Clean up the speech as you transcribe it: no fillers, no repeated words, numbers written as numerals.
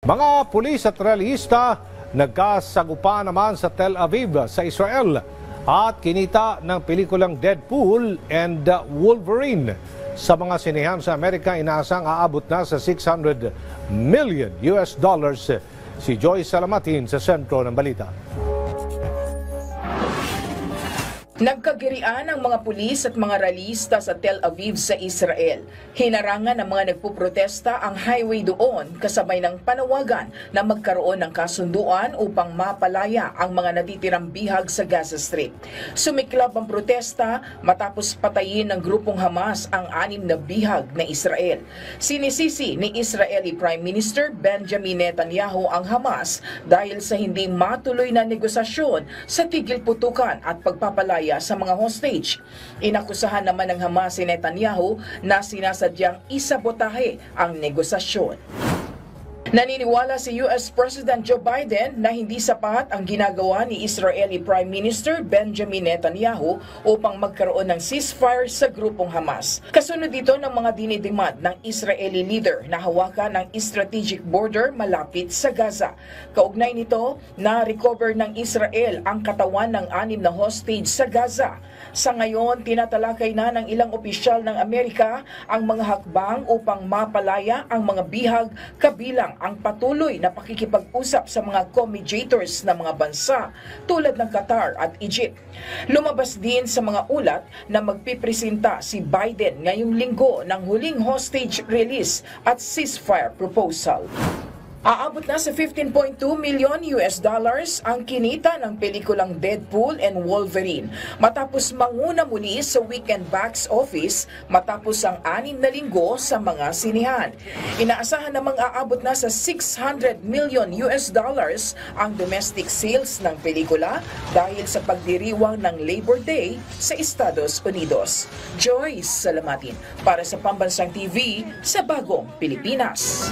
Mga pulis at realista nagkasagupa naman sa Tel Aviv sa Israel at kinita ng pelikulang Deadpool and Wolverine. Sa mga sinehan sa Amerika, inaasang aabot na sa $600 million. Si Joyce Salamatin sa sentro ng balita. Nagkagirian ang mga pulis at mga ralista sa Tel Aviv sa Israel. Hinarangan ng mga nagpuprotesta ang highway doon kasabay ng panawagan na magkaroon ng kasunduan upang mapalaya ang mga natitirang bihag sa Gaza Strip. Sumiklab ang protesta matapos patayin ng grupong Hamas ang 6 na bihag na Israel. Sinisisi ni Israeli Prime Minister Benjamin Netanyahu ang Hamas dahil sa hindi matuloy na negosasyon sa tigil putukan at pagpapalaya sa mga hostage. Inakusahan naman ng Hamas si Netanyahu na sinasadyang isabotahe ang negosasyon. Naniniwala si US President Joe Biden na hindi sapat ang ginagawa ni Israeli Prime Minister Benjamin Netanyahu upang magkaroon ng ceasefire sa grupong Hamas. Kasunod dito ng mga dinidemand ng Israeli leader na hawakan ang strategic border malapit sa Gaza. Kaugnay nito, na-recover ng Israel ang katawan ng 6 na hostage sa Gaza. Sa ngayon, tinatalakay na ng ilang opisyal ng Amerika ang mga hakbang upang mapalaya ang mga bihag kabilang ang patuloy na pakikipag-usap sa mga co-mediators ng mga bansa tulad ng Qatar at Egypt. Lumabas din sa mga ulat na magpipresenta si Biden ngayong linggo ng huling hostage release at ceasefire proposal. Aabot na sa $15.2 million ang kinita ng pelikulang Deadpool and Wolverine matapos manguna muli sa weekend box office matapos ang 6 na linggo sa mga sinihan. Inaasahan namang aabot na sa $600 million ang domestic sales ng pelikula dahil sa pagdiriwang ng Labor Day sa Estados Unidos. Joyce Salamatin para sa Pambansang TV sa Bagong Pilipinas.